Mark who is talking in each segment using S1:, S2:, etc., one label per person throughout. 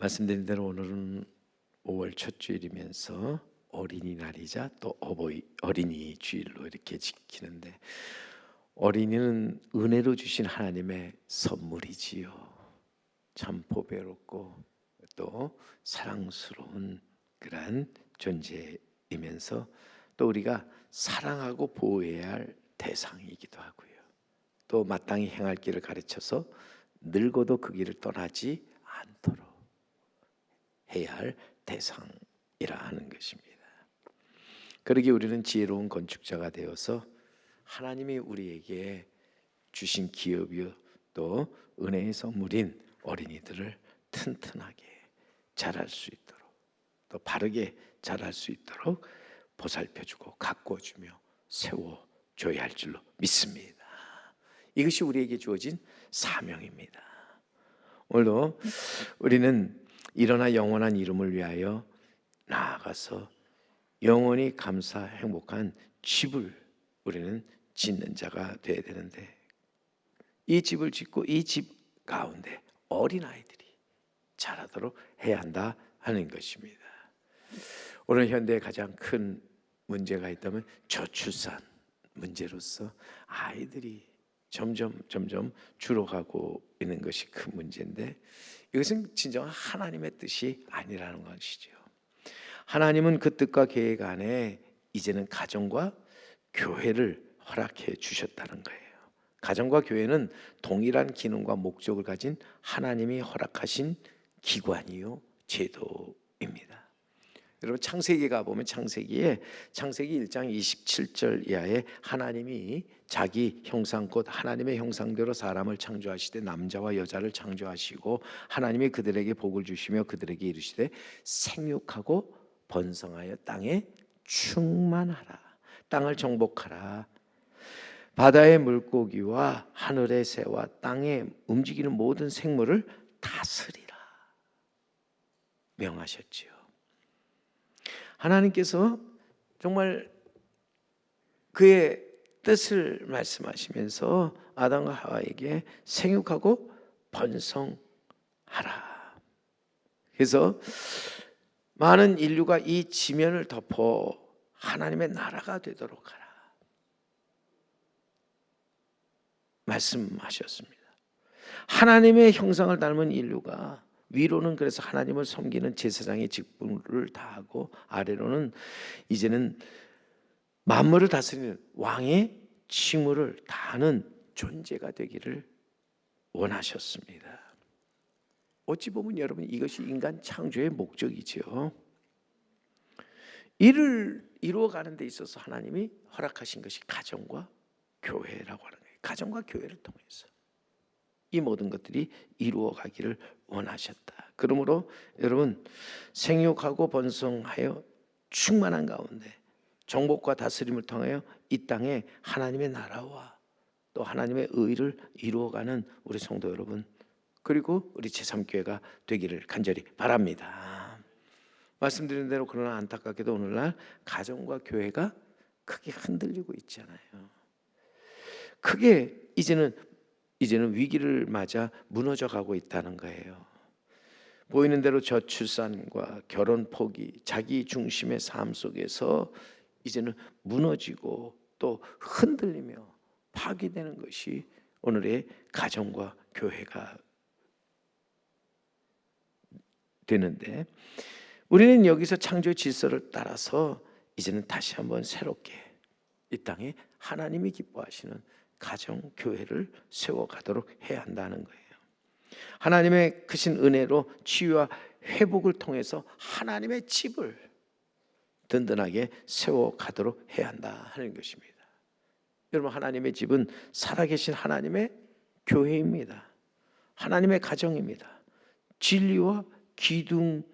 S1: 말씀드린 대로 오늘은 5월 첫 주일이면서 어린이날이자 또 어린이 주일로 이렇게 지키는데, 어린이는 은혜로 주신 하나님의 선물이지요. 참 보배롭고 또 사랑스러운 그러한 존재이면서 또 우리가 사랑하고 보호해야 할 대상이기도 하고요. 또 마땅히 행할 길을 가르쳐서 늙어도 그 길을 떠나지 않도록 해야 할 대상이라 하는 것입니다. 그러기에 우리는 지혜로운 건축자가 되어서 하나님이 우리에게 주신 기업이요 또 은혜의 선물인 어린이들을 튼튼하게 자랄 수 있도록, 또 바르게 자랄 수 있도록 보살펴주고 가꾸어주며 세워줘야 할 줄로 믿습니다. 이것이 우리에게 주어진 사명입니다. 오늘도 우리는 일어나 영원한 이름을 위하여 나아가서 영원히 감사 행복한 집을 우리는 짓는 자가 되어야 되는데, 이 집을 짓고 이 집 가운데 어린아이들이 자라도록 해야 한다 하는 것입니다. 오늘 현대에 가장 큰 문제가 있다면 저출산 문제로서 아이들이 점점 줄어가고 있는 것이 큰 문제인데, 이것은 진정한 하나님의 뜻이 아니라는 것이죠. 하나님은 그 뜻과 계획 안에 이제는 가정과 교회를 허락해 주셨다는 거예요. 가정과 교회는 동일한 기능과 목적을 가진 하나님이 허락하신 기관이요 제도입니다. 여러분, 창세기에 가보면 창세기 1장 27절 이하에 하나님이 자기 형상 곧 하나님의 형상대로 사람을 창조하시되 남자와 여자를 창조하시고 하나님이 그들에게 복을 주시며 그들에게 이르시되 생육하고 번성하여 땅에 충만하라, 땅을 정복하라, 바다의 물고기와 하늘의 새와 땅에 움직이는 모든 생물을 다스리라 명하셨지요. 하나님께서 정말 그의 뜻을 말씀하시면서 아담과 하와에게 생육하고 번성하라. 그래서 많은 인류가 이 지면을 덮어 하나님의 나라가 되도록 하라 말씀하셨습니다. 하나님의 형상을 닮은 인류가 위로는 그래서 하나님을 섬기는 제사장의 직분을 다하고, 아래로는 이제는 만물을 다스리는 왕의 직무를 다하는 존재가 되기를 원하셨습니다. 어찌 보면 여러분, 이것이 인간 창조의 목적이죠. 이를 이루어가는 데 있어서 하나님이 허락하신 것이 가정과 교회라고 하는 거예요. 가정과 교회를 통해서 이 모든 것들이 이루어가기를 원하셨다. 그러므로 여러분, 생육하고 번성하여 충만한 가운데 정복과 다스림을 통하여 이 땅에 하나님의 나라와 또 하나님의 의를 이루어가는 우리 성도 여러분, 그리고 우리 제3교회가 되기를 간절히 바랍니다. 말씀드린 대로 그러나 안타깝게도 오늘날 가정과 교회가 크게 흔들리고 있잖아요. 크게 이제는 위기를 맞아 무너져 가고 있다는 거예요. 보이는 대로 저출산과 결혼 포기, 자기 중심의 삶 속에서 이제는 무너지고 또 흔들리며 파괴되는 것이 오늘의 가정과 교회가 되는데, 우리는 여기서 창조 질서를 따라서 이제는 다시 한번 새롭게 이 땅에 하나님이 기뻐하시는 가정, 교회를 세워가도록 해야 한다는 거예요. 하나님의 크신 은혜로 치유와 회복을 통해서 하나님의 집을 든든하게 세워가도록 해야 한다 하는 것입니다. 여러분, 하나님의 집은 살아계신 하나님의 교회입니다. 하나님의 가정입니다. 진리와 기둥의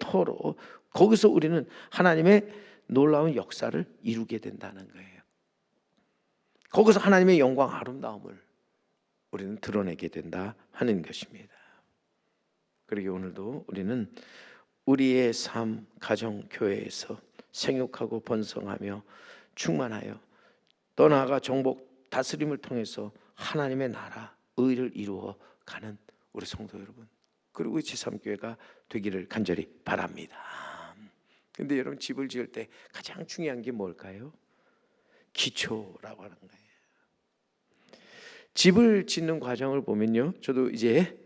S1: 터로 거기서 우리는 하나님의 놀라운 역사를 이루게 된다는 거예요. 거기서 하나님의 영광, 아름다움을 우리는 드러내게 된다 하는 것입니다. 그리고 오늘도 우리는 우리의 삶, 가정, 교회에서 생육하고 번성하며 충만하여 또 나아가 정복, 다스림을 통해서 하나님의 나라, 의를 이루어가는 우리 성도 여러분, 그리고 제3교회가 되기를 간절히 바랍니다. 근데 여러분, 집을 지을 때 가장 중요한 게 뭘까요? 기초라고 하는 거예요. 집을 짓는 과정을 보면요, 저도 이제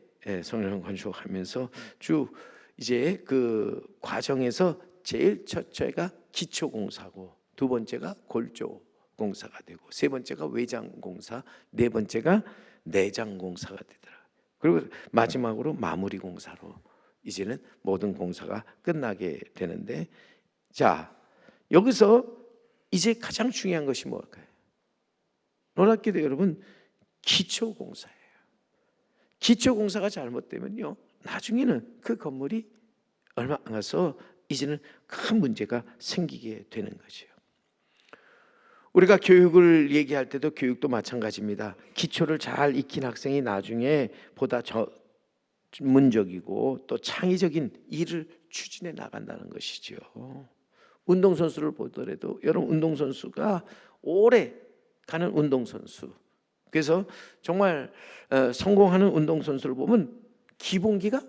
S1: 성령 건축하면서 쭉 이제 그 과정에서 제일 첫째가 기초 공사고, 두 번째가 골조 공사가 되고, 세 번째가 외장 공사, 네 번째가 내장 공사가 되더라고요. 그리고 마지막으로 마무리 공사로 이제는 모든 공사가 끝나게 되는데, 자, 여기서 이제 가장 중요한 것이 뭘까요? 놀랍게도 여러분, 기초 공사예요. 기초 공사가 잘못되면요, 나중에는 그 건물이 얼마 안 가서 이제는 큰 문제가 생기게 되는 거죠. 우리가 교육을 얘기할 때도 교육도 마찬가지입니다. 기초를 잘 익힌 학생이 나중에 보다 전문적이고 또 창의적인 일을 추진해 나간다는 것이죠. 운동선수를 보더라도 여러분, 운동선수가 오래 가는 운동선수, 그래서 정말 성공하는 운동선수를 보면 기본기가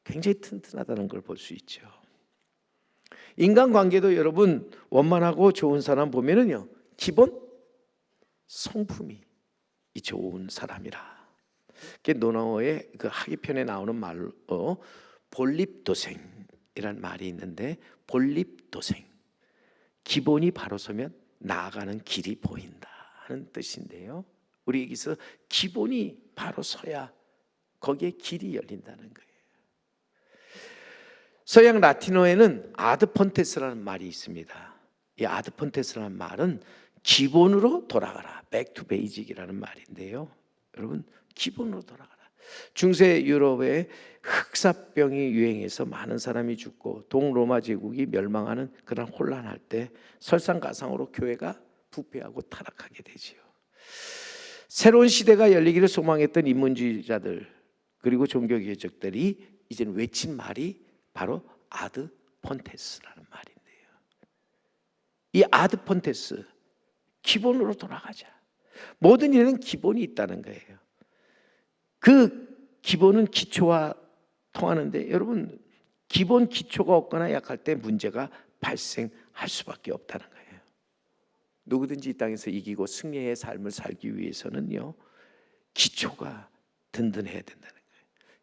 S1: 굉장히 튼튼하다는 걸 볼 수 있죠. 인간관계도 여러분, 원만하고 좋은 사람 보면은요, 기본 성품이 좋은 사람이라. 그게 노나워의 그 하기편에 나오는 말로 본립도생이란 말이 있는데, 본립도생, 기본이 바로 서면 나아가는 길이 보인다 하는 뜻인데요, 우리 여기서 기본이 바로 서야 거기에 길이 열린다는 거예요. 서양 라틴어에는 아드폰테스라는 말이 있습니다. 이 아드폰테스라는 말은 기본으로 돌아가라, back to basic이라는 말인데요, 여러분, 기본으로 돌아가라. 중세 유럽에 흑사병이 유행해서 많은 사람이 죽고 동로마 제국이 멸망하는 그런 혼란할 때 설상가상으로 교회가 부패하고 타락하게 되지요. 새로운 시대가 열리기를 소망했던 인문주의자들 그리고 종교개혁자들이 이제는 외친 말이 바로 아드폰테스라는 말인데요, 이 아드폰테스, 기본으로 돌아가자. 모든 일에는 기본이 있다는 거예요. 그 기본은 기초와 통하는데, 여러분, 기본 기초가 없거나 약할 때 문제가 발생할 수밖에 없다는 거예요. 누구든지 이 땅에서 이기고 승리의 삶을 살기 위해서는요, 기초가 든든해야 된다는 거예요.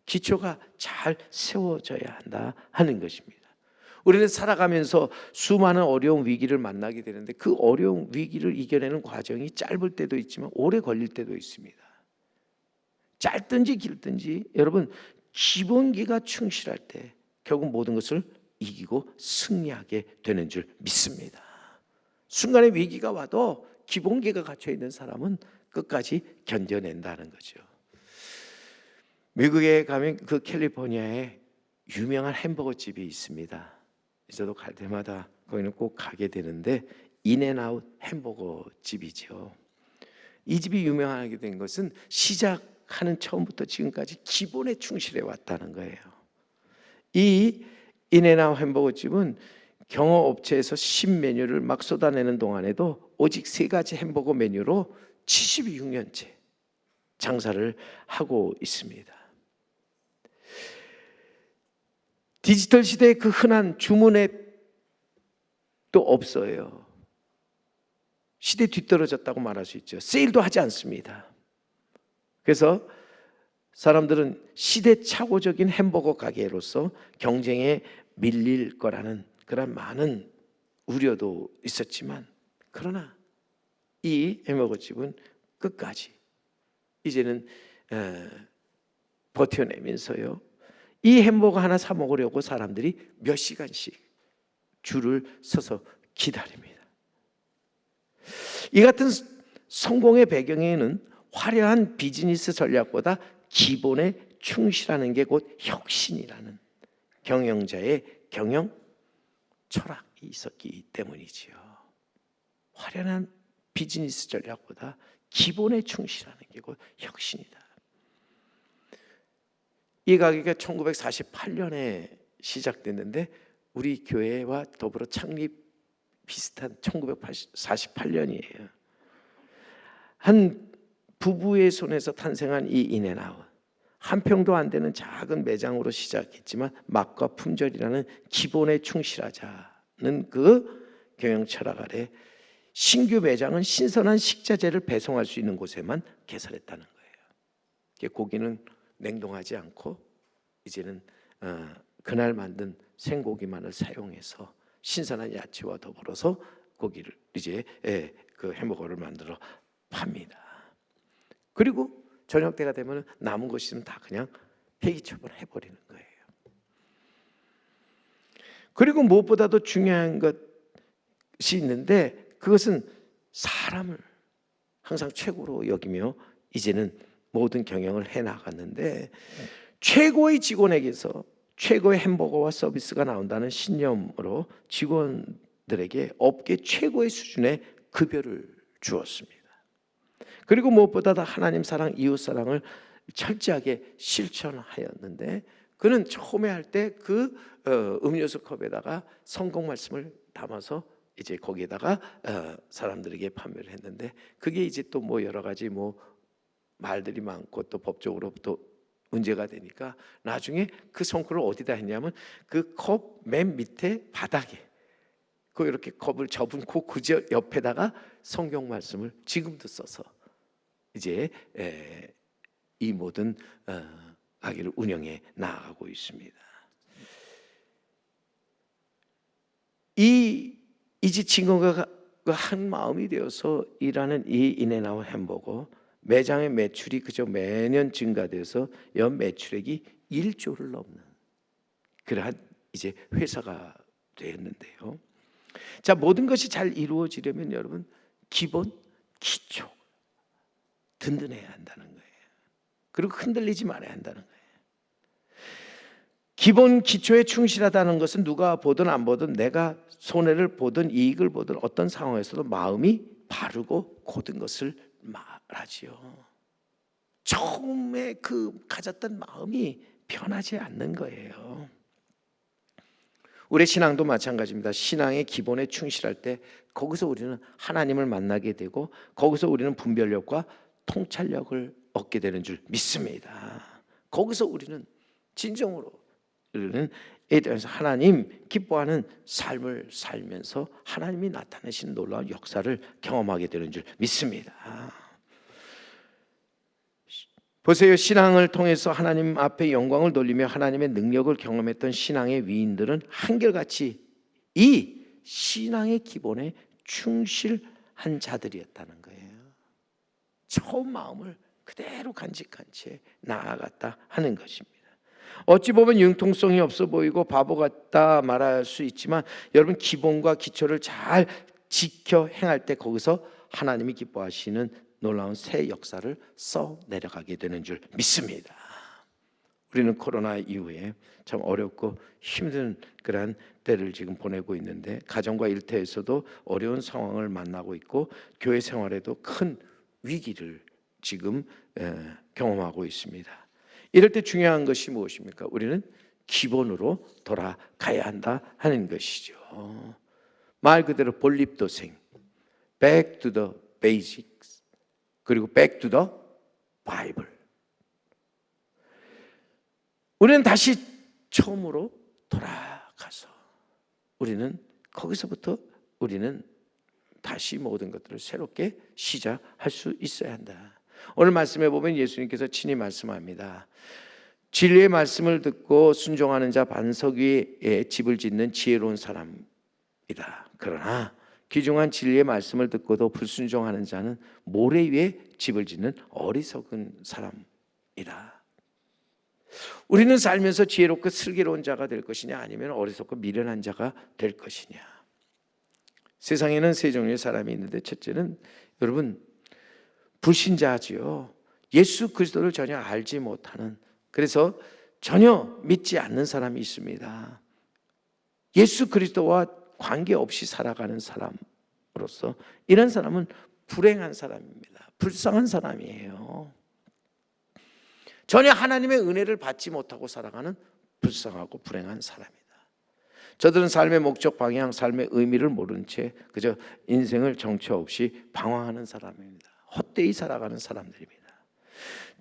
S1: 기초가 잘 세워져야 한다 하는 것입니다. 우리는 살아가면서 수많은 어려운 위기를 만나게 되는데, 그 어려운 위기를 이겨내는 과정이 짧을 때도 있지만 오래 걸릴 때도 있습니다. 짧든지 길든지 여러분, 기본기가 충실할 때 결국 모든 것을 이기고 승리하게 되는 줄 믿습니다. 순간에 위기가 와도 기본기가 갖춰 있는 사람은 끝까지 견뎌낸다는 거죠. 미국에 가면 그 캘리포니아에 유명한 햄버거 집이 있습니다. 저도 갈 때마다 거기는 꼭 가게 되는데, 인앤아웃 햄버거 집이죠. 이 집이 유명하게 된 것은 시작하는 처음부터 지금까지 기본에 충실해 왔다는 거예요. 이 인앤아웃 햄버거 집은 경호업체에서 신메뉴를 막 쏟아내는 동안에도 오직 3가지 햄버거 메뉴로 76년째 장사를 하고 있습니다. 디지털 시대의 그 흔한 주문 앱도 없어요. 시대 뒤떨어졌다고 말할 수 있죠. 세일도 하지 않습니다. 그래서 사람들은 시대착오적인 햄버거 가게로서 경쟁에 밀릴 거라는 그런 많은 우려도 있었지만, 그러나 이 햄버거 집은 끝까지 이제는 버텨내면서요, 이 햄버거 하나 사 먹으려고 사람들이 몇 시간씩 줄을 서서 기다립니다. 이 같은 성공의 배경에는 화려한 비즈니스 전략보다 기본에 충실하는 게 곧 혁신이라는 경영자의 경영 철학이 있었기 때문이지요. 화려한 비즈니스 전략보다 기본에 충실하는 게 곧 혁신이다. 이 가게가 1948년에 시작됐는데 우리 교회와 더불어 창립 비슷한 1948년이에요. 한 부부의 손에서 탄생한 이 인앤아웃, 한 평도 안 되는 작은 매장으로 시작했지만 맛과 품절이라는 기본에 충실하자는 그 경영 철학 아래 신규 매장은 신선한 식자재를 배송할 수 있는 곳에만 개설했다는 거예요. 고기는 냉동하지 않고 이제는 그날 만든 생고기만을 사용해서 신선한 야채와 더불어서 고기를 이제 그 햄버거를 만들어 팝니다. 그리고 저녁 때가 되면 남은 것이 있으면 다 그냥 폐기 처분해버리는 거예요. 그리고 무엇보다도 중요한 것이 있는데 그것은 사람을 항상 최고로 여기며 이제는 모든 경영을 해나갔는데 최고의 직원에게서 최고의 햄버거와 서비스가 나온다는 신념으로 직원들에게 업계 최고의 수준의 급여를 주었습니다. 그리고 무엇보다도 하나님 사랑, 이웃 사랑을 철저하게 실천하였는데 그는 처음에 할 때 그 음료수 컵에다가 성경 말씀을 담아서 이제 거기에다가 사람들에게 판매를 했는데 그게 이제 또 뭐 여러 가지 뭐 말들이 많고 또 법적으로 또 문제가 되니까 나중에 그 성구를 어디다 했냐면 그 컵 맨 밑에 바닥에 그 이렇게 컵을 접은 그 구저 옆에다가 성경 말씀을 지금도 써서 이제 이 모든 가게를 운영해 나아가고 있습니다. 이제 친구가 한 마음이 되어서 일하는 이 인앤아웃 햄버거 매장의 매출이 그저 매년 증가돼서 연 매출액이 1조를 넘는 그러한 이제 회사가 되었는데요. 자, 모든 것이 잘 이루어지려면 여러분 기본 기초 든든해야 한다는 거예요. 그리고 흔들리지 말아야 한다는 거예요. 기본 기초에 충실하다는 것은 누가 보든 안 보든 내가 손해를 보든 이익을 보든 어떤 상황에서도 마음이 바르고 곧은 것을 말하지요. 처음에 그 가졌던 마음이 변하지 않는 거예요. 우리 신앙도 마찬가지입니다. 신앙의 기본에 충실할 때 거기서 우리는 하나님을 만나게 되고 거기서 우리는 분별력과 통찰력을 얻게 되는 줄 믿습니다. 거기서 우리는 진정으로 우리는 하나님 기뻐하는 삶을 살면서 하나님이 나타내시는 놀라운 역사를 경험하게 되는 줄 믿습니다. 보세요. 신앙을 통해서 하나님 앞에 영광을 돌리며 하나님의 능력을 경험했던 신앙의 위인들은 한결같이 이 신앙의 기본에 충실한 자들이었다는 거예요. 처음 마음을 그대로 간직한 채 나아갔다 하는 것입니다. 어찌 보면 융통성이 없어 보이고 바보 같다 말할 수 있지만 여러분 기본과 기초를 잘 지켜 행할 때 거기서 하나님이 기뻐하시는 놀라운 새 역사를 써 내려가게 되는 줄 믿습니다. 우리는 코로나 이후에 참 어렵고 힘든 그런 때를 지금 보내고 있는데 가정과 일터에서도 어려운 상황을 만나고 있고 교회 생활에도 큰 위기를 지금 경험하고 있습니다. 이럴 때 중요한 것이 무엇입니까? 우리는 기본으로 돌아가야 한다 하는 것이죠. 말 그대로 본립도생, back to the basics, 그리고 back to the Bible. 우리는 다시 처음으로 돌아가서 우리는 거기서부터 우리는 다시 모든 것들을 새롭게 시작할 수 있어야 한다. 오늘 말씀에 보면 예수님께서 친히 말씀합니다. 진리의 말씀을 듣고 순종하는 자 반석 위에 집을 짓는 지혜로운 사람이다. 그러나 귀중한 진리의 말씀을 듣고도 불순종하는 자는 모래 위에 집을 짓는 어리석은 사람이다. 우리는 살면서 지혜롭고 슬기로운 자가 될 것이냐 아니면 어리석고 미련한 자가 될 것이냐. 세상에는 세 종류의 사람이 있는데 첫째는 여러분 불신자지요. 예수 그리스도를 전혀 알지 못하는, 그래서 전혀 믿지 않는 사람이 있습니다. 예수 그리스도와 관계없이 살아가는 사람으로서 이런 사람은 불행한 사람입니다. 불쌍한 사람이에요. 전혀 하나님의 은혜를 받지 못하고 살아가는 불쌍하고 불행한 사람이다. 저들은 삶의 목적, 방향, 삶의 의미를 모른 채 그저 인생을 정처 없이 방황하는 사람입니다. 헛되이 살아가는 사람들입니다.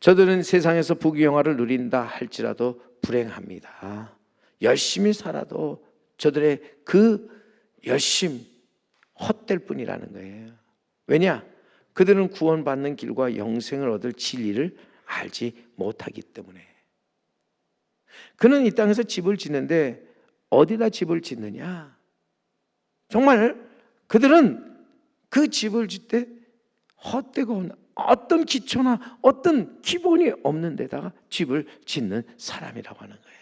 S1: 저들은 세상에서 부귀영화를 누린다 할지라도 불행합니다. 열심히 살아도 저들의 그 열심 헛될 뿐이라는 거예요. 왜냐? 그들은 구원받는 길과 영생을 얻을 진리를 알지 못하기 때문에. 그는 이 땅에서 집을 짓는데 어디다 집을 짓느냐? 정말 그들은 그 집을 짓되 헛되고 어떤 기초나 어떤 기본이 없는 데다가 집을 짓는 사람이라고 하는 거예요.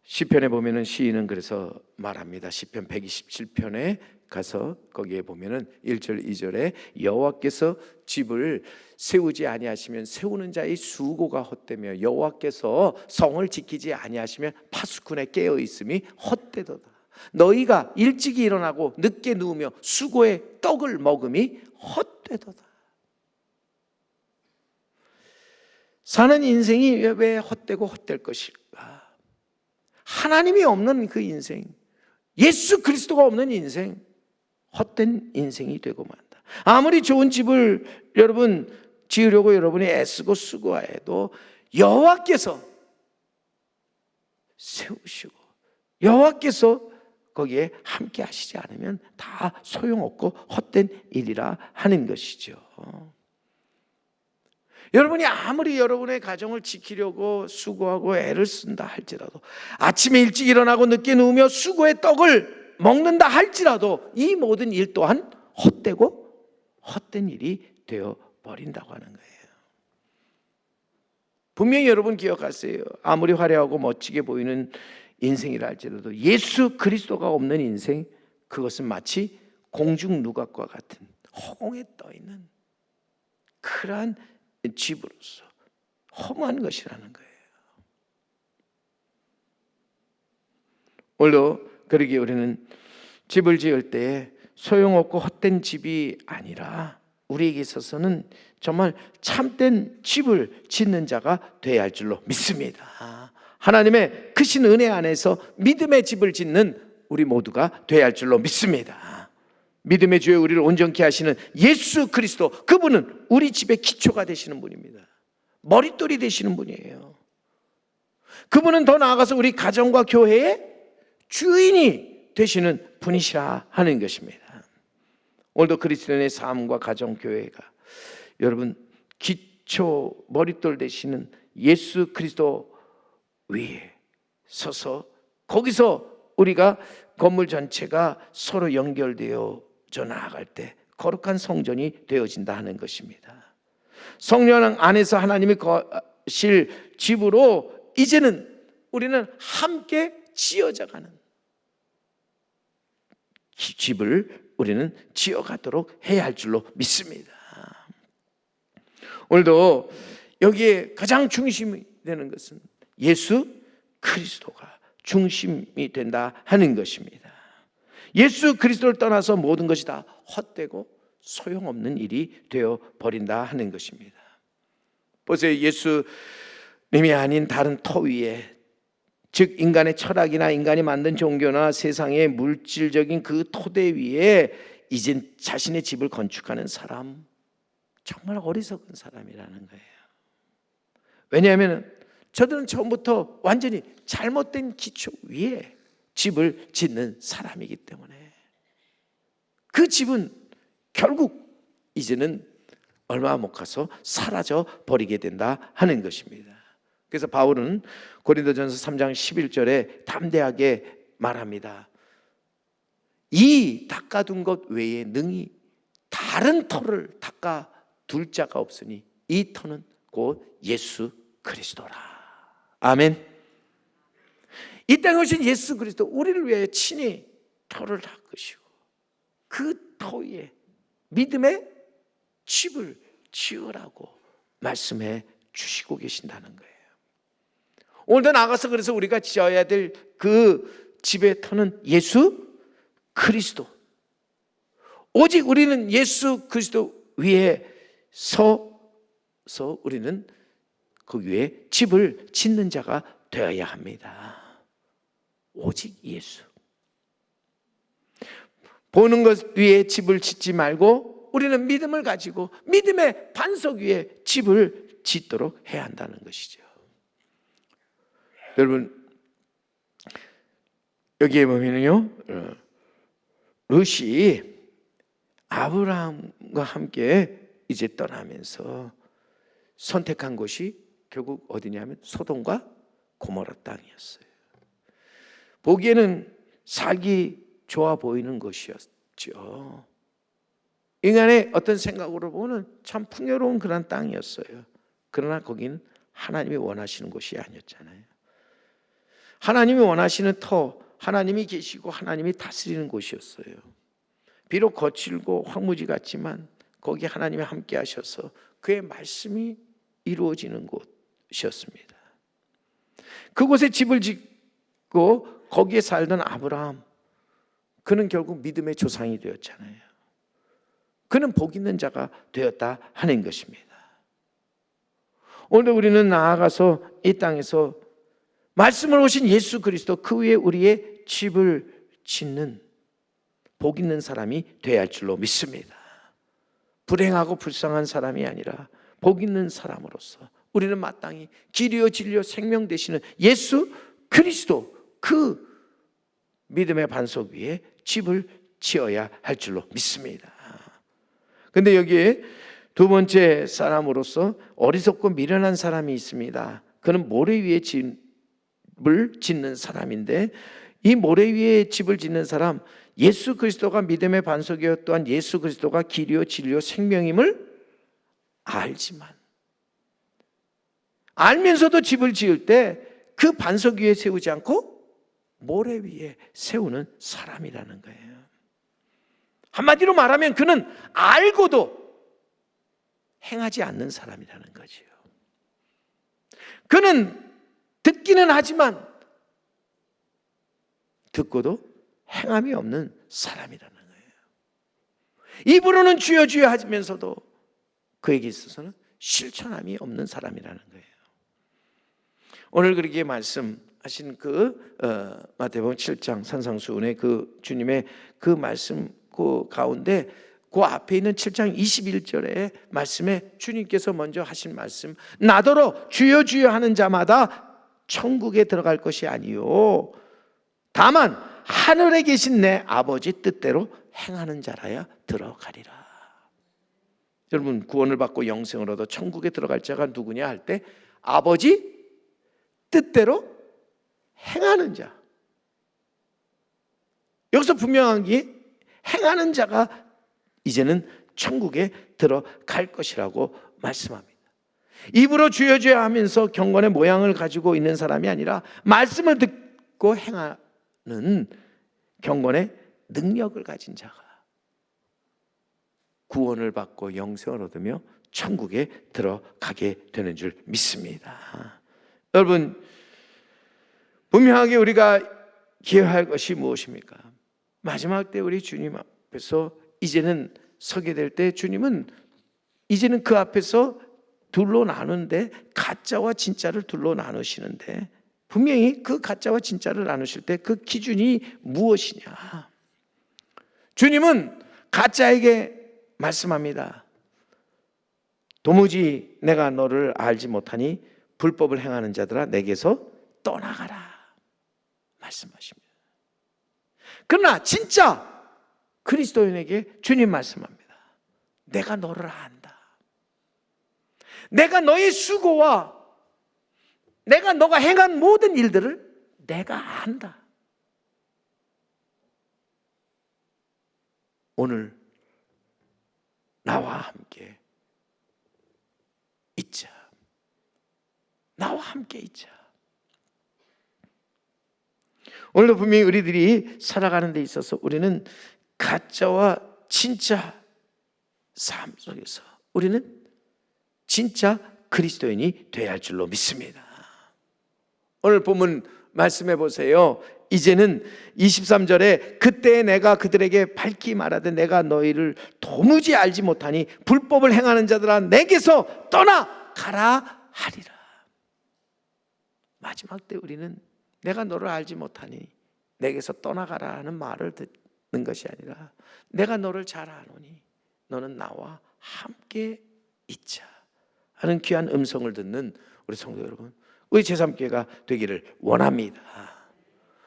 S1: 시편에 보면은 시인은 그래서 말합니다. 시편 127편에 가서 거기에 보면은 1절 2절에 여호와께서 집을 세우지 아니하시면 세우는 자의 수고가 헛되며 여호와께서 성을 지키지 아니하시면 파수꾼의 깨어 있음이 헛되도다. 너희가 일찍이 일어나고 늦게 누우며 수고의 떡을 먹음이 헛되도다. 사는 인생이 왜 헛되고 헛될 것일까? 하나님이 없는 그 인생, 예수 그리스도가 없는 인생, 헛된 인생이 되고 만다. 아무리 좋은 집을 여러분 지으려고 여러분이 애쓰고 수고해도 여호와께서 세우시고 여호와께서 거기에 함께 하시지 않으면 다 소용없고 헛된 일이라 하는 것이죠. 여러분이 아무리 여러분의 가정을 지키려고 수고하고 애를 쓴다 할지라도, 아침에 일찍 일어나고 늦게 누우며 수고의 떡을 먹는다 할지라도 이 모든 일 또한 헛되고 헛된 일이 되어 버린다고 하는 거예요. 분명히 여러분 기억하세요. 아무리 화려하고 멋지게 보이는 인생이라 할지라도 예수 그리스도가 없는 인생, 그것은 마치 공중 누각과 같은 허공에 떠 있는 그러한 집으로서 허무한 것이라는 거예요. 오늘도 그러기에 우리는 집을 지을 때 소용없고 헛된 집이 아니라 우리에게 있어서는 정말 참된 집을 짓는 자가 되어야 할 줄로 믿습니다. 하나님의 크신 은혜 안에서 믿음의 집을 짓는 우리 모두가 되어야 할 줄로 믿습니다. 믿음의 주에 우리를 온전케 하시는 예수 그리스도, 그분은 우리 집의 기초가 되시는 분입니다. 머릿돌이 되시는 분이에요. 그분은 더 나아가서 우리 가정과 교회의 주인이 되시는 분이시라 하는 것입니다. 오늘도 그리스도인의 삶과 가정, 교회가 여러분 기초 머릿돌 되시는 예수 그리스도 위에 서서 거기서 우리가 건물 전체가 서로 연결되어져 나아갈 때 거룩한 성전이 되어진다 하는 것입니다. 성령 안에서 하나님이 거실 집으로 이제는 우리는 함께 지어져가는 집을 우리는 지어가도록 해야 할 줄로 믿습니다. 오늘도 여기에 가장 중심이 되는 것은 예수 그리스도가 중심이 된다 하는 것입니다. 예수 그리스도를 떠나서 모든 것이 다 헛되고 소용없는 일이 되어 버린다 하는 것입니다. 보세요. 예수님이 아닌 다른 토 위에, 즉 인간의 철학이나 인간이 만든 종교나 세상의 물질적인 그 토대 위에 이젠 자신의 집을 건축하는 사람, 정말 어리석은 사람이라는 거예요. 왜냐하면 저들은 처음부터 완전히 잘못된 기초 위에 집을 짓는 사람이기 때문에 그 집은 결국 이제는 얼마 못 가서 사라져 버리게 된다 하는 것입니다. 그래서 바울은 고린도전서 3장 11절에 담대하게 말합니다. 이 닦아둔 것 외에 능히 다른 터를 닦아둘 자가 없으니 이 터는 곧 예수 그리스도라. 아멘. 이 땅에 오신 예수 그리스도, 우리를 위해 친히 터를 닦으시고 그 터 위에 믿음의 집을 지으라고 말씀해 주시고 계신다는 거예요. 오늘도 나가서 그래서 우리가 지어야 될 그 집의 터는 예수 그리스도. 오직 우리는 예수 그리스도 위에 서서 우리는 그 위에 집을 짓는 자가 되어야 합니다. 오직 예수. 보는 것 위에 집을 짓지 말고 우리는 믿음을 가지고 믿음의 반석 위에 집을 짓도록 해야 한다는 것이죠. 여러분, 여기에 보면요, 룻이 아브라함과 함께 이제 떠나면서 선택한 곳이 결국 어디냐면 소돔과 고모라 땅이었어요. 보기에는 살기 좋아 보이는 것이었죠. 인간의 어떤 생각으로 보면 참 풍요로운 그런 땅이었어요. 그러나 거기는 하나님이 원하시는 곳이 아니었잖아요. 하나님이 원하시는 터, 하나님이 계시고 하나님이 다스리는 곳이었어요. 비록 거칠고 황무지 같지만 거기 하나님이 함께 하셔서 그의 말씀이 이루어지는 곳이었습니다. 그곳에 집을 짓고 거기에 살던 아브라함, 그는 결국 믿음의 조상이 되었잖아요. 그는 복 있는 자가 되었다 하는 것입니다. 오늘 우리는 나아가서 이 땅에서 말씀을 오신 예수 그리스도, 그 위에 우리의 집을 짓는 복 있는 사람이 되어야 할 줄로 믿습니다. 불행하고 불쌍한 사람이 아니라 복 있는 사람으로서 우리는 마땅히 길이요 진리요 생명 되시는 예수 그리스도, 그 믿음의 반석 위에 집을 지어야 할 줄로 믿습니다. 근데 여기에 두 번째 사람으로서 어리석고 미련한 사람이 있습니다. 그는 모래 위에 집을 짓는 사람인데, 이 모래 위에 집을 짓는 사람, 예수 그리스도가 믿음의 반석이요 또한 예수 그리스도가 길이요 진리요 생명임을 알지만, 알면서도 집을 지을 때 그 반석 위에 세우지 않고 모래 위에 세우는 사람이라는 거예요. 한마디로 말하면 그는 알고도 행하지 않는 사람이라는 거지요. 그는 듣기는 하지만 듣고도 행함이 없는 사람이라는 거예요. 입으로는 주여 주여 하면서도 그에게 있어서는 실천함이 없는 사람이라는 거예요. 오늘 그렇게 말씀하신 그 마태복음 7장 산상수훈의 그 주님의 그 말씀 그 가운데 그 앞에 있는 7장 21절의 말씀에 주님께서 먼저 하신 말씀, 나더러 주여 주여 하는 자마다 천국에 들어갈 것이 아니요 다만 하늘에 계신 내 아버지 뜻대로 행하는 자라야 들어가리라. 여러분, 구원을 받고 영생을 얻어 천국에 들어갈 자가 누구냐 할 때 아버지 뜻대로 행하는 자. 여기서 분명한 게 행하는 자가 이제는 천국에 들어갈 것이라고 말씀합니다. 입으로 주여 주여 하면서 경건의 모양을 가지고 있는 사람이 아니라 말씀을 듣고 행하는 경건의 능력을 가진 자가 구원을 받고 영생을 얻으며 천국에 들어가게 되는 줄 믿습니다. 여러분, 분명하게 우리가 기여할 것이 무엇입니까? 마지막 때 우리 주님 앞에서 이제는 서게 될 때 주님은 이제는 그 앞에서 둘로 나누는데, 가짜와 진짜를 둘로 나누시는데, 분명히 그 가짜와 진짜를 나누실 때 그 기준이 무엇이냐? 주님은 가짜에게 말씀합니다. 도무지 내가 너를 알지 못하니 불법을 행하는 자들아 내게서 떠나가라 말씀하십니다. 그러나 진짜 그리스도인에게 주님 말씀합니다. 내가 너를 안다. 내가 너의 수고와 내가 너가 행한 모든 일들을 내가 안다. 오늘 나와 함께 있자. 나와 함께 있자. 오늘도 분명히 우리들이 살아가는 데 있어서 우리는 가짜와 진짜 삶 속에서 우리는 진짜 그리스도인이 되어야 할 줄로 믿습니다. 오늘 본문 말씀해 보세요. 이제는 23절에 그때 내가 그들에게 밝히 말하되 내가 너희를 도무지 알지 못하니 불법을 행하는 자들아 내게서 떠나가라 하리라. 마지막 때 우리는 내가 너를 알지 못하니 내게서 떠나가라 하는 말을 듣는 것이 아니라 내가 너를 잘 아노니 너는 나와 함께 있자 하는 귀한 음성을 듣는 우리 성도 여러분, 우리 제3교회가 되기를 원합니다.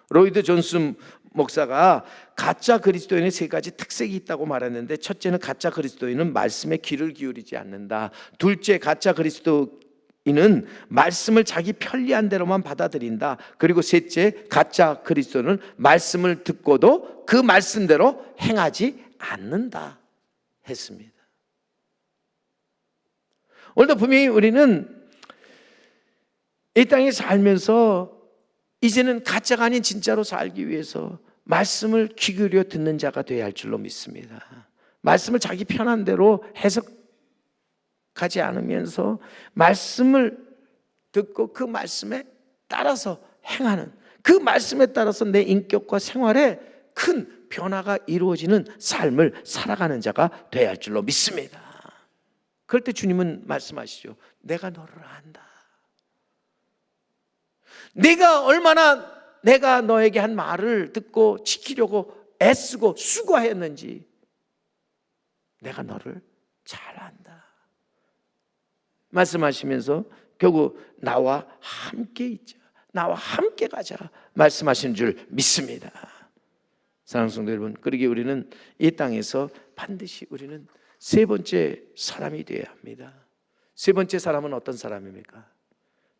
S1: 로이드 존슨 목사가 가짜 그리스도인의 세 가지 특색이 있다고 말했는데, 첫째는 가짜 그리스도인은 말씀에 귀를 기울이지 않는다. 둘째, 가짜 그리스도인은 말씀을 자기 편리한 대로만 받아들인다. 그리고 셋째, 가짜 그리스도는 말씀을 듣고도 그 말씀대로 행하지 않는다 했습니다. 오늘도 분명히 우리는 이 땅에 살면서 이제는 가짜가 아닌 진짜로 살기 위해서 말씀을 귀 기울여 듣는 자가 되어야 할 줄로 믿습니다. 말씀을 자기 편한 대로 해석하지 않으면서 말씀을 듣고 그 말씀에 따라서 행하는, 그 말씀에 따라서 내 인격과 생활에 큰 변화가 이루어지는 삶을 살아가는 자가 되어야 할 줄로 믿습니다. 그럴 때 주님은 말씀하시죠. 내가 너를 안다. 내가 얼마나 내가 너에게 한 말을 듣고 지키려고 애쓰고 수고했는지 내가 너를 잘 안다 말씀하시면서 결국 나와 함께 있자, 나와 함께 가자 말씀하시는 줄 믿습니다. 사랑하는 성도 여러분, 그러기에 우리는 이 땅에서 반드시 우리는 세 번째 사람이 되어야 합니다. 세 번째 사람은 어떤 사람입니까?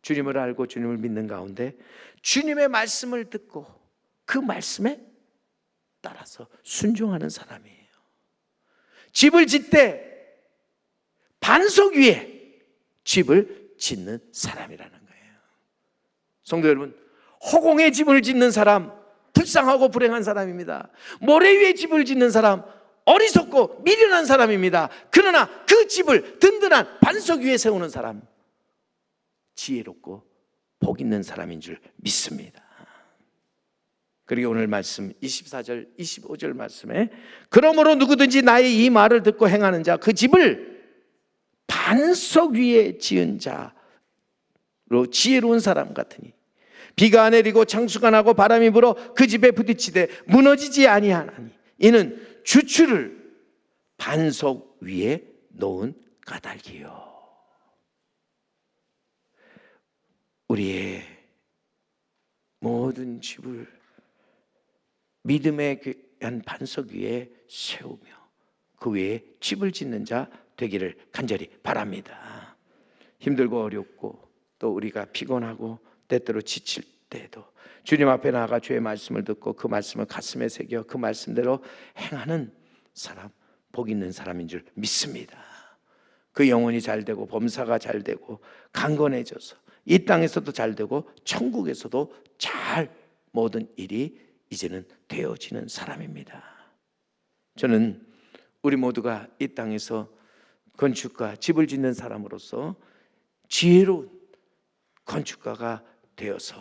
S1: 주님을 알고 주님을 믿는 가운데 주님의 말씀을 듣고 그 말씀에 따라서 순종하는 사람이에요. 집을 짓되 반석 위에 집을 짓는 사람이라는 거예요. 성도 여러분, 허공에 집을 짓는 사람 불쌍하고 불행한 사람입니다. 모래 위에 집을 짓는 사람 어리석고 미련한 사람입니다. 그러나 그 집을 든든한 반석 위에 세우는 사람 지혜롭고 복 있는 사람인 줄 믿습니다. 그리고 오늘 말씀 24절 25절 말씀에 그러므로 누구든지 나의 이 말을 듣고 행하는 자 그 집을 반석 위에 지은 자로 지혜로운 사람 같으니 비가 내리고 창수가 나고 바람이 불어 그 집에 부딪히되 무너지지 아니하나니 이는 주추를 반석 위에 놓은 까닭이요. 우리의 모든 집을 믿음의 귀한 반석 위에 세우며 그 위에 집을 짓는 자 되기를 간절히 바랍니다. 힘들고 어렵고 또 우리가 피곤하고 때때로 지칠 때에도 주님 앞에 나아가 주의 말씀을 듣고 그 말씀을 가슴에 새겨 그 말씀대로 행하는 사람, 복 있는 사람인 줄 믿습니다. 그 영혼이 잘 되고 범사가 잘 되고 강건해져서 이 땅에서도 잘 되고 천국에서도 잘 모든 일이 이제는 되어지는 사람입니다. 저는 우리 모두가 이 땅에서 건축가, 집을 짓는 사람으로서 지혜로운 건축가가 되어서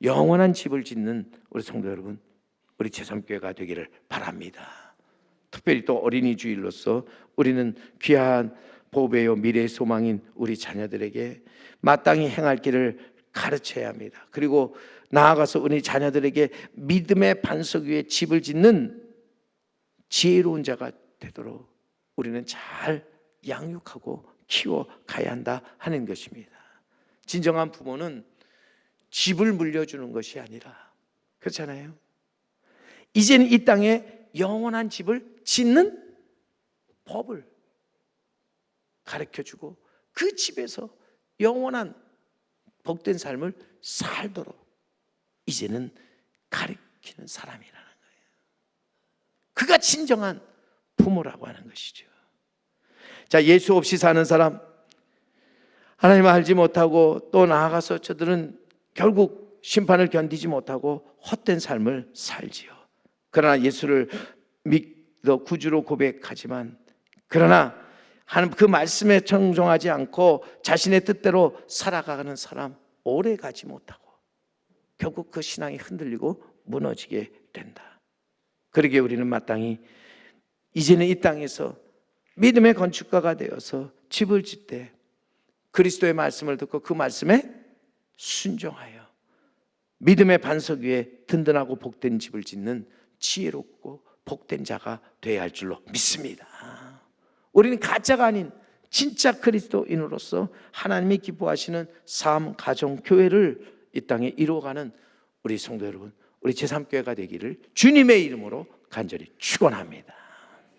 S1: 영원한 집을 짓는 우리 성도 여러분, 우리 제3교회가 되기를 바랍니다. 특별히 또 어린이 주일로서 우리는 귀한 보배요 미래의 소망인 우리 자녀들에게 마땅히 행할 길을 가르쳐야 합니다. 그리고 나아가서 우리 자녀들에게 믿음의 반석 위에 집을 짓는 지혜로운 자가 되도록 우리는 잘 양육하고 키워가야 한다 하는 것입니다. 진정한 부모는 집을 물려주는 것이 아니라, 그렇잖아요. 이제는 이 땅에 영원한 집을 짓는 법을 가르쳐주고 그 집에서 영원한 복된 삶을 살도록 이제는 가르치는 사람이라는 거예요. 그가 진정한 부모라고 하는 것이죠. 자, 예수 없이 사는 사람, 하나님을 알지 못하고 또 나아가서 저들은 결국 심판을 견디지 못하고 헛된 삶을 살지요. 그러나 예수를 믿어 구주로 고백하지만 그러나 하나님 그 말씀에 청종하지 않고 자신의 뜻대로 살아가는 사람 오래 가지 못하고 결국 그 신앙이 흔들리고 무너지게 된다. 그러기에 우리는 마땅히 이제는 이 땅에서 믿음의 건축가가 되어서 집을 짓되 그리스도의 말씀을 듣고 그 말씀에 순종하여 믿음의 반석 위에 든든하고 복된 집을 짓는 지혜롭고 복된 자가 되어야 할 줄로 믿습니다. 우리는 가짜가 아닌 진짜 그리스도인으로서 하나님이 기뻐하시는 삶, 가정, 교회를 이 땅에 이루어가는 우리 성도 여러분, 우리 제3교회가 되기를 주님의 이름으로 간절히 축원합니다.